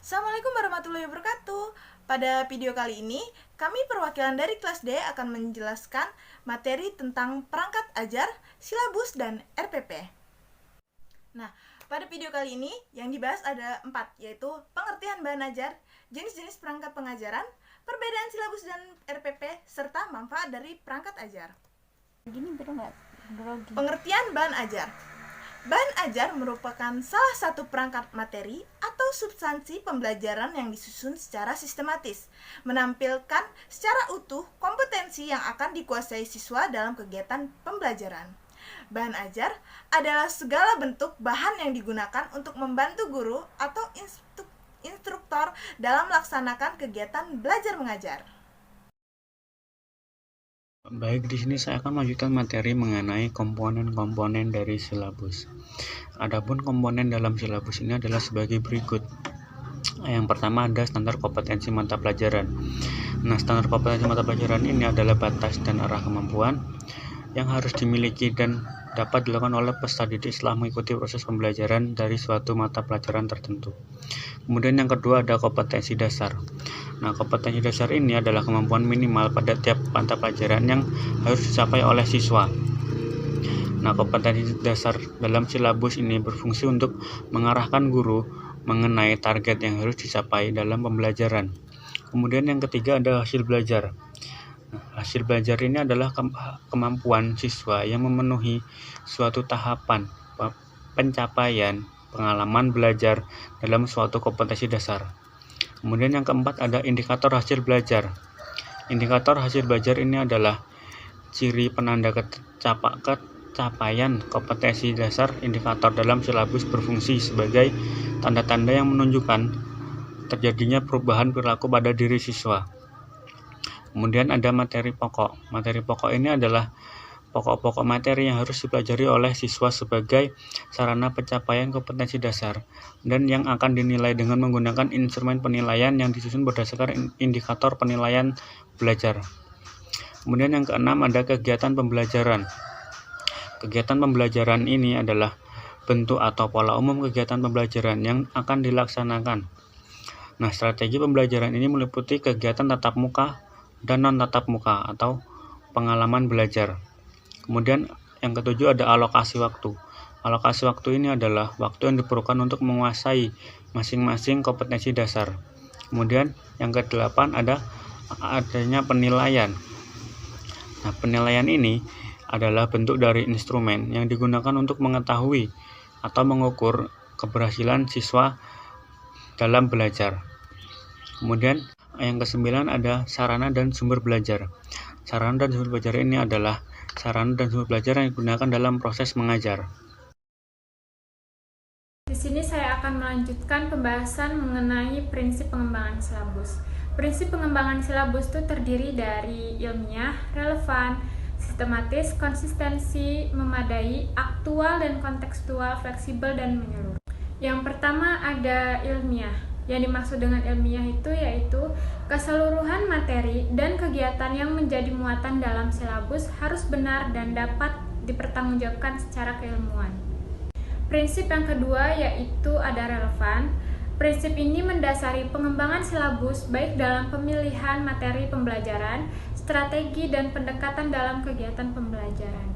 Assalamualaikum warahmatullahi wabarakatuh. Pada video kali ini, kami perwakilan dari kelas D akan menjelaskan materi tentang perangkat ajar, silabus, dan RPP. Nah, pada video kali ini yang dibahas ada 4, yaitu pengertian bahan ajar, jenis-jenis perangkat pengajaran, perbedaan silabus dan RPP, serta manfaat dari perangkat ajar. Pengertian bahan ajar. Bahan ajar merupakan salah satu perangkat materi atau substansi pembelajaran yang disusun secara sistematis, menampilkan secara utuh kompetensi yang akan dikuasai siswa dalam kegiatan pembelajaran. Bahan ajar adalah segala bentuk bahan yang digunakan untuk membantu guru atau instruktur dalam melaksanakan kegiatan belajar mengajar. Baik, di sini saya akan melanjutkan materi mengenai komponen-komponen dari silabus. Adapun komponen dalam silabus ini adalah sebagai berikut. Yang pertama ada standar kompetensi mata pelajaran. Nah, standar kompetensi mata pelajaran ini adalah batas dan arah kemampuan yang harus dimiliki dan dapat dilakukan oleh peserta didik setelah mengikuti proses pembelajaran dari suatu mata pelajaran tertentu. Kemudian yang kedua ada kompetensi dasar. Nah, kompetensi dasar ini adalah kemampuan minimal pada tiap mata pelajaran yang harus dicapai oleh siswa. Nah, kompetensi dasar dalam silabus ini berfungsi untuk mengarahkan guru mengenai target yang harus dicapai dalam pembelajaran. Kemudian yang ketiga ada hasil belajar. Nah, hasil belajar ini adalah kemampuan siswa yang memenuhi suatu tahapan pencapaian pengalaman belajar dalam suatu kompetensi dasar. Kemudian yang keempat ada indikator hasil belajar. Indikator hasil belajar ini adalah ciri penanda capaian kompetensi dasar. Indikator dalam silabus berfungsi sebagai tanda-tanda yang menunjukkan terjadinya perubahan perilaku pada diri siswa. Kemudian ada materi pokok. Materi pokok ini adalah pokok-pokok materi yang harus dipelajari oleh siswa sebagai sarana pencapaian kompetensi dasar dan yang akan dinilai dengan menggunakan instrumen penilaian yang disusun berdasarkan indikator penilaian belajar. Kemudian yang keenam ada kegiatan pembelajaran. Kegiatan pembelajaran ini adalah bentuk atau pola umum kegiatan pembelajaran yang akan dilaksanakan. Nah, strategi pembelajaran ini meliputi kegiatan tatap muka dan non-tatap muka atau pengalaman belajar. Kemudian yang ketujuh ada alokasi waktu. Alokasi waktu ini adalah waktu yang diperlukan untuk menguasai masing-masing kompetensi dasar. Kemudian yang kedelapan ada adanya penilaian. Nah, penilaian ini adalah bentuk dari instrumen yang digunakan untuk mengetahui atau mengukur keberhasilan siswa dalam belajar. Kemudian yang kesembilan ada sarana dan sumber belajar. Sarana dan sumber belajar ini adalah sarana dan sumber belajar yang digunakan dalam proses mengajar. Di sini saya akan melanjutkan pembahasan mengenai prinsip pengembangan silabus. Prinsip pengembangan silabus itu terdiri dari ilmiah, relevan, sistematis, konsistensi, memadai, aktual dan kontekstual, fleksibel dan menyeluruh. Yang pertama ada ilmiah. Yang dimaksud dengan ilmiah itu yaitu keseluruhan materi dan kegiatan yang menjadi muatan dalam silabus harus benar dan dapat dipertanggungjawabkan secara keilmuan. Prinsip yang kedua yaitu ada relevan. Prinsip ini mendasari pengembangan silabus baik dalam pemilihan materi pembelajaran, strategi, dan pendekatan dalam kegiatan pembelajaran.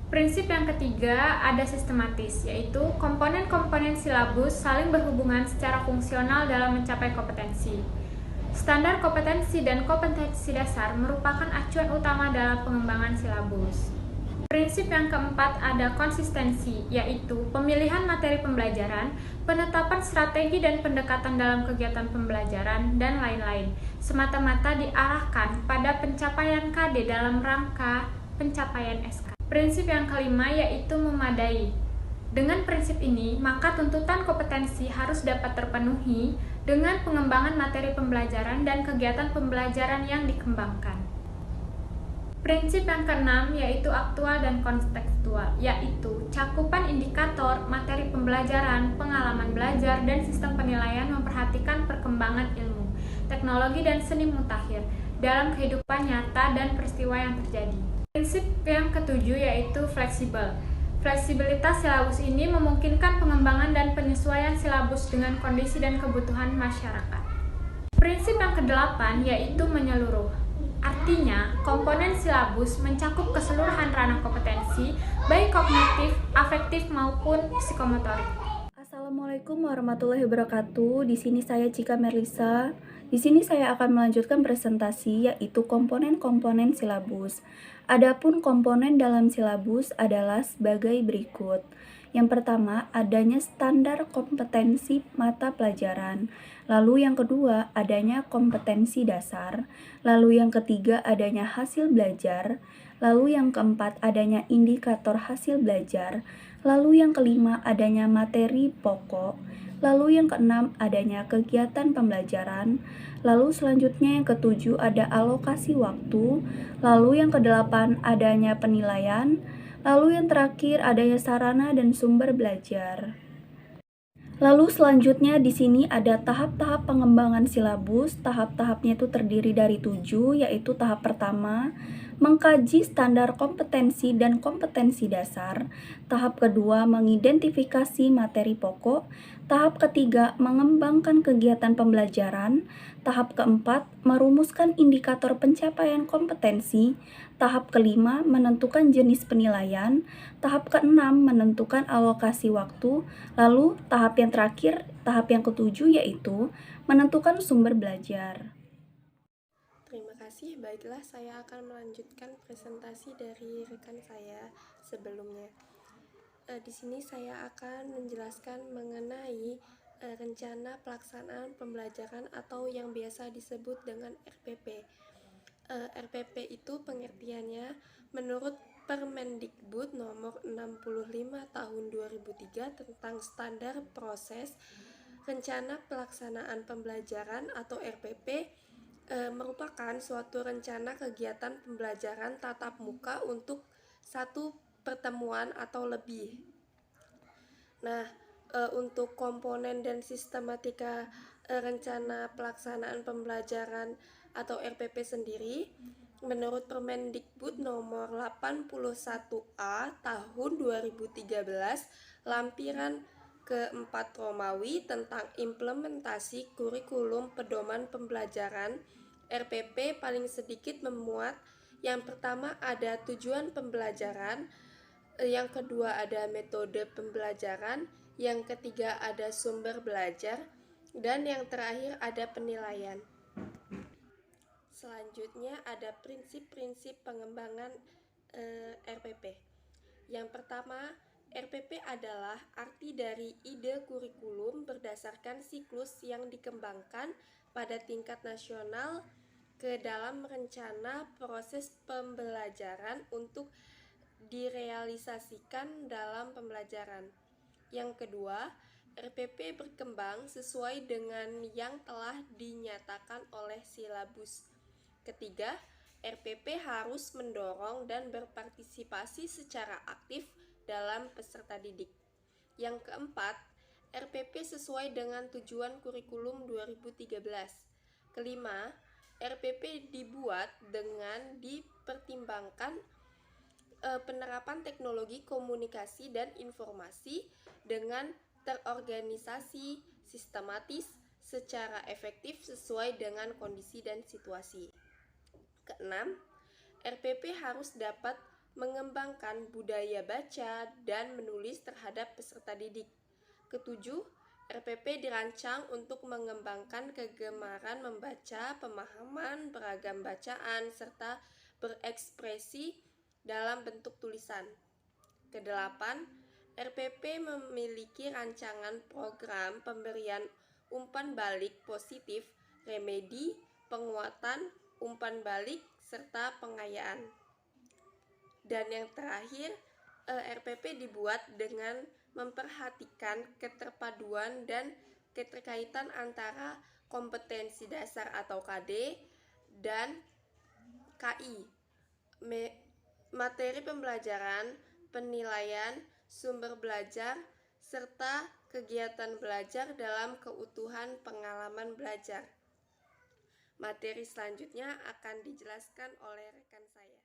Prinsip yang ketiga ada sistematis, yaitu komponen-komponen silabus saling berhubungan secara fungsional dalam mencapai kompetensi. Standar kompetensi dan kompetensi dasar merupakan acuan utama dalam pengembangan silabus. Prinsip yang keempat ada konsistensi, yaitu pemilihan materi pembelajaran, penetapan strategi dan pendekatan dalam kegiatan pembelajaran, dan lain-lain, semata-mata diarahkan pada pencapaian KD dalam rangka pencapaian SK. Prinsip yang kelima yaitu memadai. Dengan prinsip ini, maka tuntutan kompetensi harus dapat terpenuhi dengan pengembangan materi pembelajaran dan kegiatan pembelajaran yang dikembangkan. Prinsip yang keenam yaitu aktual dan kontekstual, yaitu cakupan indikator, materi pembelajaran, pengalaman belajar, dan sistem penilaian memperhatikan perkembangan ilmu, teknologi, dan seni mutakhir dalam kehidupan nyata dan peristiwa yang terjadi. Prinsip yang ketujuh yaitu fleksibel. Fleksibilitas silabus ini memungkinkan pengembangan dan penyesuaian silabus dengan kondisi dan kebutuhan masyarakat. Prinsip yang kedelapan yaitu menyeluruh. Artinya, komponen silabus mencakup keseluruhan ranah kompetensi, baik kognitif, afektif maupun psikomotorik. Assalamualaikum warahmatullahi wabarakatuh. Di sini saya Cika Merlisa. Di sini saya akan melanjutkan presentasi yaitu komponen-komponen silabus. Adapun komponen dalam silabus adalah sebagai berikut. Yang pertama, adanya standar kompetensi mata pelajaran. Lalu yang kedua, adanya kompetensi dasar. Lalu yang ketiga, adanya hasil belajar. Lalu yang keempat, adanya indikator hasil belajar. Lalu yang kelima, adanya materi pokok. Lalu yang keenam, adanya kegiatan pembelajaran. Lalu selanjutnya yang ketujuh, ada alokasi waktu. Lalu yang kedelapan, adanya penilaian. Lalu yang terakhir, adanya sarana dan sumber belajar. Lalu selanjutnya di sini ada tahap-tahap pengembangan silabus. Tahap-tahapnya itu terdiri dari 7, yaitu tahap pertama, mengkaji standar kompetensi dan kompetensi dasar. Tahap kedua, mengidentifikasi materi pokok. Tahap ketiga, mengembangkan kegiatan pembelajaran. Tahap keempat, merumuskan indikator pencapaian kompetensi. Tahap kelima, menentukan jenis penilaian. Tahap keenam, menentukan alokasi waktu. Lalu tahap yang terakhir, tahap yang ketujuh yaitu menentukan sumber belajar. Terima kasih, baiklah saya akan melanjutkan presentasi dari rekan saya sebelumnya. Di sini saya akan menjelaskan mengenai rencana pelaksanaan pembelajaran atau yang biasa disebut dengan RPP. RPP itu pengertiannya menurut Permendikbud nomor 65 tahun 2003 tentang standar proses rencana pelaksanaan pembelajaran atau RPP merupakan suatu rencana kegiatan pembelajaran tatap muka untuk satu pertemuan atau lebih. Nah, untuk komponen dan sistematika rencana pelaksanaan pembelajaran atau RPP sendiri, menurut Permendikbud nomor 81A tahun 2013 lampiran ke-4 Romawi tentang implementasi kurikulum pedoman pembelajaran, RPP paling sedikit memuat yang pertama ada tujuan pembelajaran, yang kedua ada metode pembelajaran, yang ketiga ada sumber belajar, dan yang terakhir ada penilaian. Selanjutnya ada prinsip-prinsip pengembangan RPP. Yang pertama, RPP adalah arti dari ide kurikulum berdasarkan siklus yang dikembangkan pada tingkat nasional ke dalam rencana proses pembelajaran untuk direalisasikan dalam pembelajaran. Yang kedua, RPP berkembang sesuai dengan yang telah dinyatakan oleh silabus. Ketiga, RPP harus mendorong dan berpartisipasi secara aktif dalam peserta didik. Yang keempat, RPP sesuai dengan tujuan kurikulum 2013. Kelima, RPP dibuat dengan dipertimbangkan penerapan teknologi komunikasi dan informasi dengan terorganisasi, sistematis, secara efektif sesuai dengan kondisi dan situasi. Keenam, RPP harus dapat mengembangkan budaya baca dan menulis terhadap peserta didik. Ketujuh, RPP dirancang untuk mengembangkan kegemaran membaca, pemahaman beragam bacaan, serta berekspresi dalam bentuk tulisan. Kedelapan, RPP memiliki rancangan program pemberian umpan balik positif, remedi, penguatan, umpan balik, serta pengayaan. Dan yang terakhir, RPP dibuat dengan memperhatikan keterpaduan dan keterkaitan antara kompetensi dasar atau KD dan KI, materi pembelajaran, penilaian, sumber belajar, serta kegiatan belajar dalam keutuhan pengalaman belajar. Materi selanjutnya akan dijelaskan oleh rekan saya.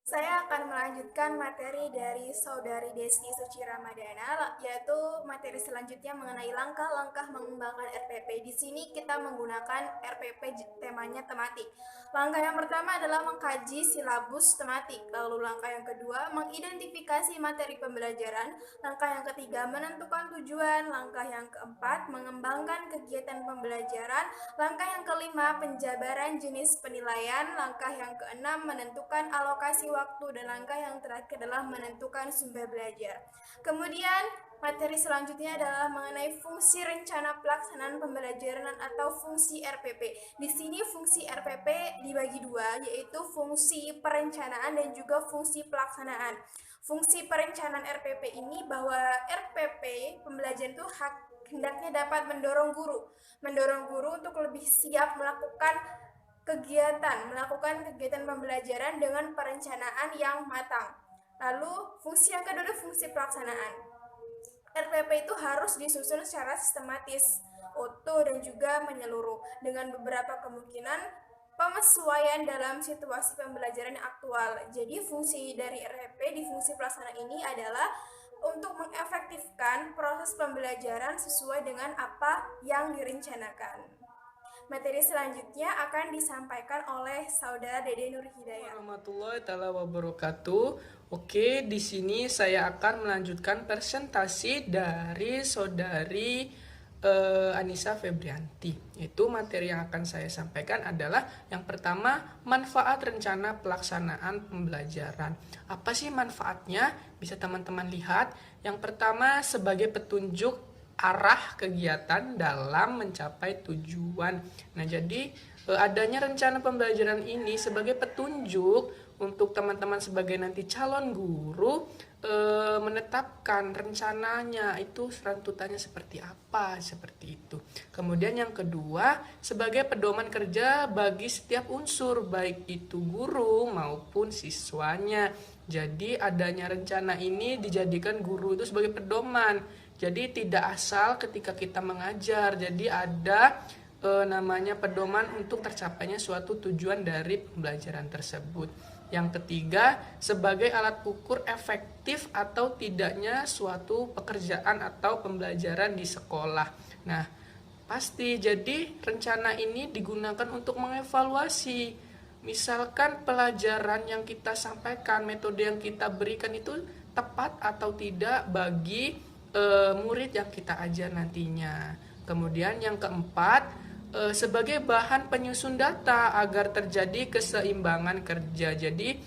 Saya akan melanjutkan materi dari Saudari Desi Suci Ramadana, yaitu materi selanjutnya mengenai langkah-langkah mengembangkan RPP. Di sini kita menggunakan RPP temanya tematik. Langkah yang pertama adalah mengkaji silabus tematik. Lalu langkah yang kedua, mengidentifikasi materi pembelajaran. Langkah yang ketiga, menentukan tujuan. Langkah yang keempat, mengembangkan kegiatan pembelajaran. Langkah yang kelima, penjabaran jenis penilaian. Langkah yang keenam, menentukan alokasi waktu, dan langkah yang terakhir adalah menentukan sumber belajar. Kemudian materi selanjutnya adalah mengenai fungsi rencana pelaksanaan pembelajaran atau fungsi RPP. Di sini fungsi RPP dibagi dua, yaitu fungsi perencanaan dan juga fungsi pelaksanaan. Fungsi perencanaan RPP ini bahwa RPP pembelajaran itu hendaknya dapat mendorong guru untuk lebih siap melakukan kegiatan pembelajaran dengan perencanaan yang matang. Lalu fungsi yang kedua adalah fungsi pelaksanaan. RPP itu harus disusun secara sistematis, utuh, dan juga menyeluruh dengan beberapa kemungkinan penyesuaian dalam situasi pembelajaran yang aktual. Jadi fungsi dari RPP di fungsi pelaksanaan ini adalah untuk mengefektifkan proses pembelajaran sesuai dengan apa yang direncanakan. Materi selanjutnya akan disampaikan oleh Saudara Dede Nur Hidayat. Warahmatullahi taala wabarakatuh. Oke, di sini saya akan melanjutkan presentasi dari Saudari Anissa Febrianti. Itu materi yang akan saya sampaikan adalah yang pertama, manfaat rencana pelaksanaan pembelajaran. Apa sih manfaatnya? Bisa teman-teman lihat. Yang pertama, sebagai petunjuk arah kegiatan dalam mencapai tujuan. Nah, jadi adanya rencana pembelajaran ini sebagai petunjuk untuk teman-teman sebagai nanti calon guru menetapkan rencananya itu runtutannya seperti apa, seperti itu. Kemudian yang kedua, sebagai pedoman kerja bagi setiap unsur, baik itu guru maupun siswanya. Jadi adanya rencana ini dijadikan guru itu sebagai pedoman. Jadi tidak asal ketika kita mengajar, jadi ada namanya pedoman untuk tercapainya suatu tujuan dari pembelajaran tersebut. Yang ketiga, sebagai alat ukur efektif atau tidaknya suatu pekerjaan atau pembelajaran di sekolah. Nah, pasti jadi rencana ini digunakan untuk mengevaluasi. Misalkan pelajaran yang kita sampaikan, metode yang kita berikan itu tepat atau tidak bagi murid yang kita ajar nantinya. Kemudian yang keempat, sebagai bahan penyusun data agar terjadi keseimbangan kerja. Jadi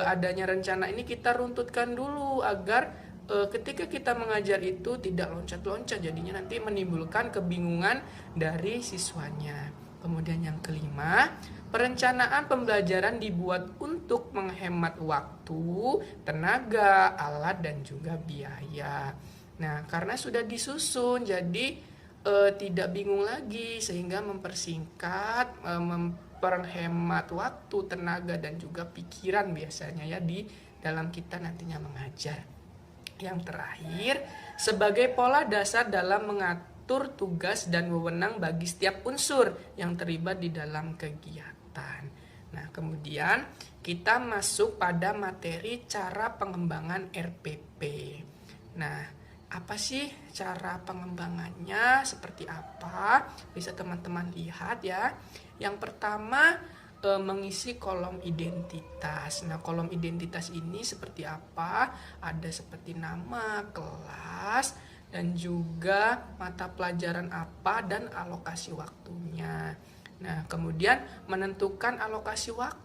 adanya rencana ini kita runtutkan dulu agar ketika kita mengajar itu tidak loncat-loncat, jadinya nanti menimbulkan kebingungan dari siswanya. Kemudian yang kelima, perencanaan pembelajaran dibuat untuk menghemat waktu, tenaga, alat, dan juga biaya. Nah, karena sudah disusun, jadi tidak bingung lagi, sehingga mempersingkat, memperhemat waktu, tenaga, dan juga pikiran biasanya ya di dalam kita nantinya mengajar. Yang terakhir, sebagai pola dasar dalam mengatur tugas dan wewenang bagi setiap unsur yang terlibat di dalam kegiatan. Nah, kemudian kita masuk pada materi cara pengembangan RPP. Nah, apa sih cara pengembangannya, seperti apa? Bisa teman-teman lihat ya. Yang pertama, mengisi kolom identitas. Nah, kolom identitas ini seperti apa? Ada seperti nama, kelas, dan juga mata pelajaran apa dan alokasi waktunya. Nah, kemudian menentukan alokasi waktu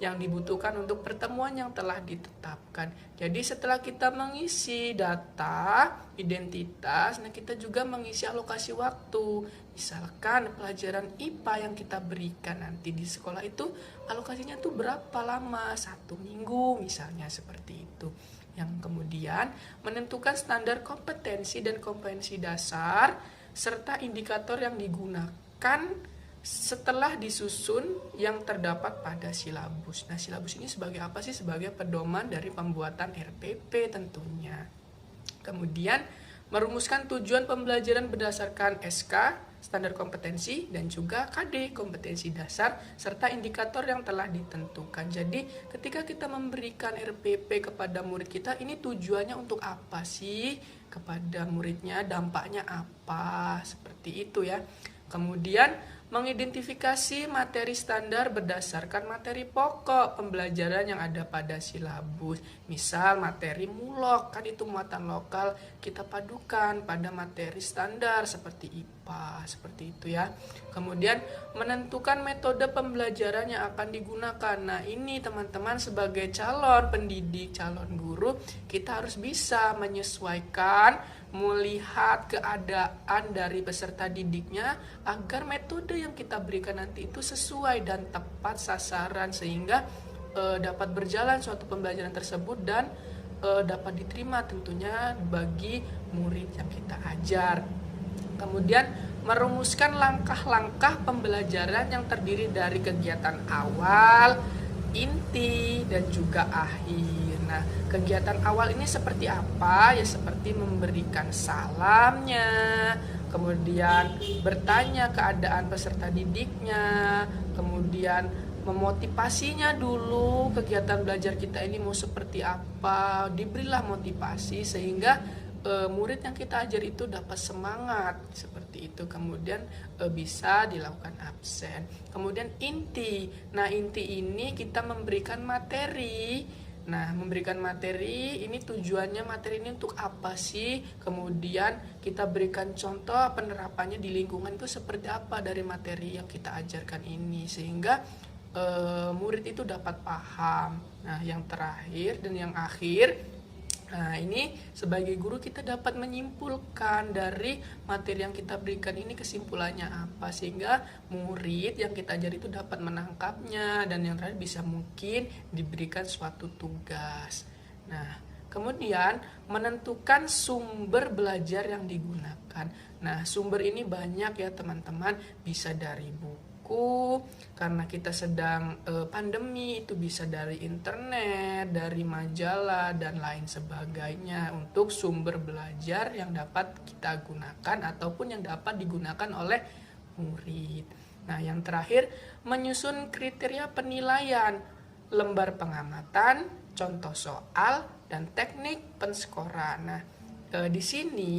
yang dibutuhkan untuk pertemuan yang telah ditetapkan. Jadi setelah kita mengisi data identitas, nah kita juga mengisi alokasi waktu. Misalkan pelajaran IPA yang kita berikan nanti di sekolah itu alokasinya tuh berapa lama? 1 minggu misalnya, seperti itu. Yang kemudian menentukan standar kompetensi dan kompetensi dasar serta indikator yang digunakan setelah disusun yang terdapat pada silabus. Nah, silabus ini sebagai apa sih? Sebagai pedoman dari pembuatan RPP tentunya. Kemudian merumuskan tujuan pembelajaran berdasarkan SK standar kompetensi, dan juga KD, kompetensi dasar, serta indikator yang telah ditentukan. Jadi ketika kita memberikan RPP kepada murid kita, ini tujuannya untuk apa sih? Kepada muridnya dampaknya apa? Seperti itu ya. Kemudian mengidentifikasi materi standar berdasarkan materi pokok pembelajaran yang ada pada silabus. Misal materi mulok, kan itu muatan lokal, kita padukan pada materi standar seperti IPA, seperti itu ya. Kemudian menentukan metode pembelajaran yang akan digunakan. Nah ini teman-teman sebagai calon pendidik, calon guru, kita harus bisa menyesuaikan, melihat keadaan dari peserta didiknya agar metode yang kita berikan nanti itu sesuai dan tepat sasaran, sehingga dapat berjalan suatu pembelajaran tersebut dan dapat diterima tentunya bagi murid yang kita ajar. Kemudian merumuskan langkah-langkah pembelajaran yang terdiri dari kegiatan awal, inti, dan juga akhir. Nah, kegiatan awal ini seperti apa? Ya seperti memberikan salamnya, kemudian bertanya keadaan peserta didiknya, kemudian memotivasinya dulu kegiatan belajar kita ini mau seperti apa, diberilah motivasi sehingga murid yang kita ajar itu dapat semangat seperti itu. Kemudian bisa dilakukan absen. Kemudian inti. Nah inti ini kita memberikan materi. Nah, memberikan materi ini tujuannya, materi ini untuk apa sih? Kemudian kita berikan contoh penerapannya di lingkungan itu seperti apa dari materi yang kita ajarkan ini, sehingga murid itu dapat paham. Nah, yang terakhir dan yang akhir, nah ini sebagai guru kita dapat menyimpulkan dari materi yang kita berikan ini kesimpulannya apa, sehingga murid yang kita ajar itu dapat menangkapnya, dan yang terakhir bisa mungkin diberikan suatu tugas. Nah kemudian menentukan sumber belajar yang digunakan. Nah sumber ini banyak ya teman-teman, bisa dari buku, karena kita sedang pandemi, itu bisa dari internet, dari majalah, dan lain sebagainya untuk sumber belajar yang dapat kita gunakan ataupun yang dapat digunakan oleh murid. Nah yang terakhir, menyusun kriteria penilaian, lembar pengamatan, contoh soal, dan teknik penskoran. Nah di sini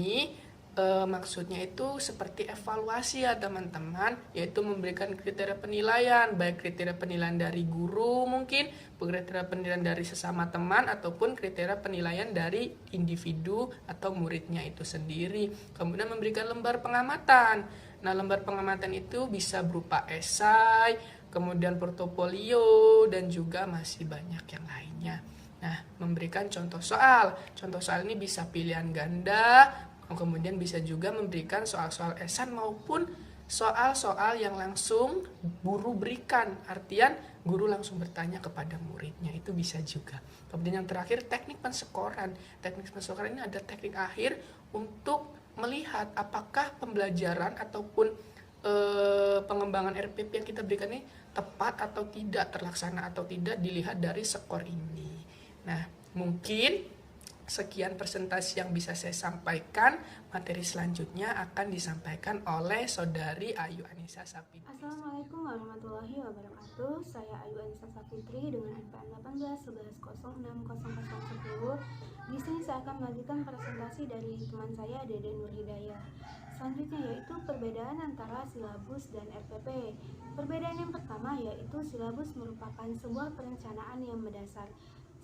maksudnya itu seperti evaluasi ya teman-teman, yaitu memberikan kriteria penilaian, baik kriteria penilaian dari guru mungkin, kriteria penilaian dari sesama teman, ataupun kriteria penilaian dari individu atau muridnya itu sendiri. Kemudian memberikan lembar pengamatan. Nah lembar pengamatan itu bisa berupa esai, kemudian portofolio, dan juga masih banyak yang lainnya. Nah memberikan contoh soal ini bisa pilihan ganda, kemudian bisa juga memberikan soal-soal esan maupun soal-soal yang langsung guru berikan, artian guru langsung bertanya kepada muridnya, itu bisa juga. Kemudian yang terakhir, teknik penskoran. Teknik penskoran ini ada teknik akhir untuk melihat apakah pembelajaran ataupun pengembangan RPP yang kita berikan ini tepat atau tidak, terlaksana atau tidak, dilihat dari skor ini. Nah mungkin sekian presentasi yang bisa saya sampaikan. Materi selanjutnya akan disampaikan oleh Saudari Ayu Anissa Sapitri. Assalamualaikum warahmatullahi wabarakatuh. Saya Ayu Anissa Sapitri dengan NPM 1811060010. Di sini saya akan melanjutkan presentasi dari teman saya Dede Nur Hidayah. Selanjutnya yaitu perbedaan antara silabus dan RPP. Perbedaan yang pertama yaitu silabus merupakan sebuah perencanaan yang mendasar,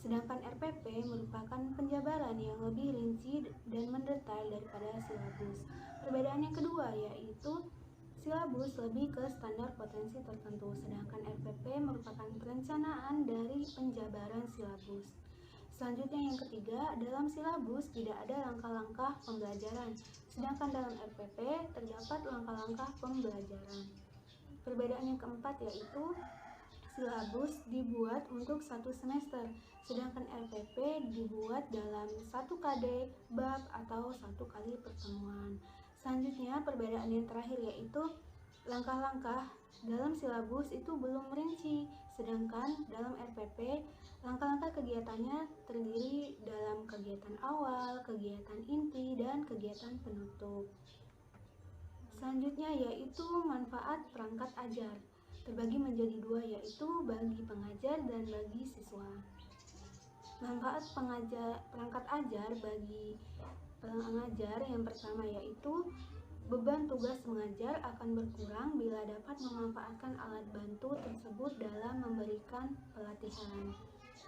sedangkan RPP merupakan penjabaran yang lebih rinci dan mendetail daripada silabus. Perbedaan yang kedua yaitu silabus lebih ke standar potensi tertentu, sedangkan RPP merupakan perencanaan dari penjabaran silabus. Selanjutnya yang ketiga, dalam silabus tidak ada langkah-langkah pembelajaran, sedangkan dalam RPP terdapat langkah-langkah pembelajaran. Perbedaan yang keempat yaitu silabus dibuat untuk satu semester, sedangkan RPP dibuat dalam 1 KD, bab, atau 1 kali pertemuan. Selanjutnya perbedaan yang terakhir yaitu langkah-langkah dalam silabus itu belum rinci, sedangkan dalam RPP langkah-langkah kegiatannya terdiri dalam kegiatan awal, kegiatan inti, dan kegiatan penutup. Selanjutnya yaitu manfaat perangkat ajar. Terbagi menjadi dua, yaitu bagi pengajar dan bagi siswa. Manfaat perangkat ajar bagi pengajar yang pertama yaitu beban tugas mengajar akan berkurang bila dapat memanfaatkan alat bantu tersebut dalam memberikan pelatihan.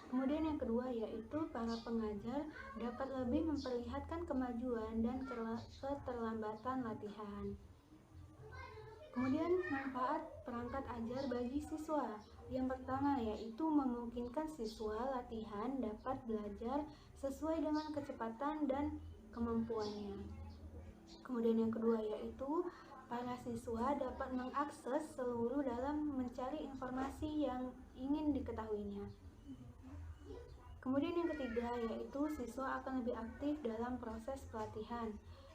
Kemudian yang kedua yaitu para pengajar dapat lebih memperlihatkan kemajuan dan keterlambatan latihan. Kemudian manfaat perangkat ajar bagi siswa. Yang pertama yaitu memungkinkan siswa latihan dapat belajar sesuai dengan kecepatan dan kemampuannya. Kemudian yang kedua yaitu para siswa dapat mengakses seluruh dalam mencari informasi yang ingin diketahuinya. Kemudian yang ketiga yaitu siswa akan lebih aktif dalam proses pelatihan.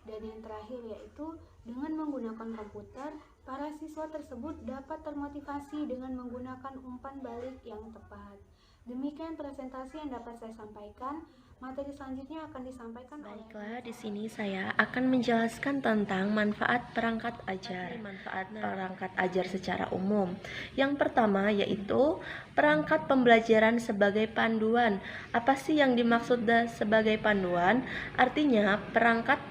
Dan yang terakhir yaitu dengan menggunakan komputer, para siswa tersebut dapat termotivasi dengan menggunakan umpan balik yang tepat. Demikian presentasi yang dapat saya sampaikan. Materi selanjutnya akan disampaikan oleh... Baiklah, di sini saya akan menjelaskan tentang manfaat perangkat ajar. Manfaat perangkat ajar secara umum. Yang pertama yaitu perangkat pembelajaran sebagai panduan. Apa sih yang dimaksud sebagai panduan? Artinya perangkat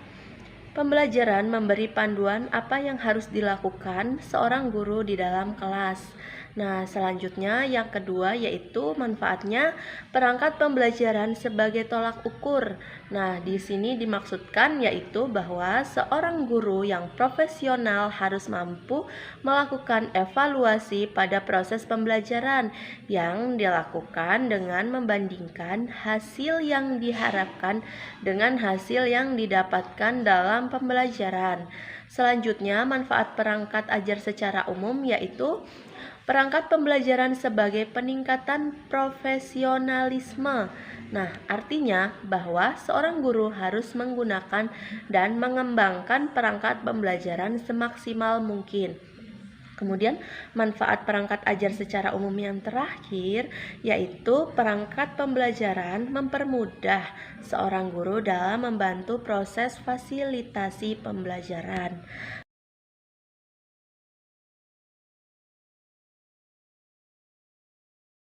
pembelajaran memberi panduan apa yang harus dilakukan seorang guru di dalam kelas. Nah, selanjutnya yang kedua yaitu manfaatnya perangkat pembelajaran sebagai tolak ukur. Nah, di sini dimaksudkan yaitu bahwa seorang guru yang profesional harus mampu melakukan evaluasi pada proses pembelajaran yang dilakukan dengan membandingkan hasil yang diharapkan dengan hasil yang didapatkan dalam pembelajaran. Selanjutnya, manfaat perangkat ajar secara umum yaitu perangkat pembelajaran sebagai peningkatan profesionalisme. Nah, artinya bahwa seorang guru harus menggunakan dan mengembangkan perangkat pembelajaran semaksimal mungkin. Kemudian manfaat perangkat ajar secara umum yang terakhir yaitu perangkat pembelajaran mempermudah seorang guru dalam membantu proses fasilitasi pembelajaran.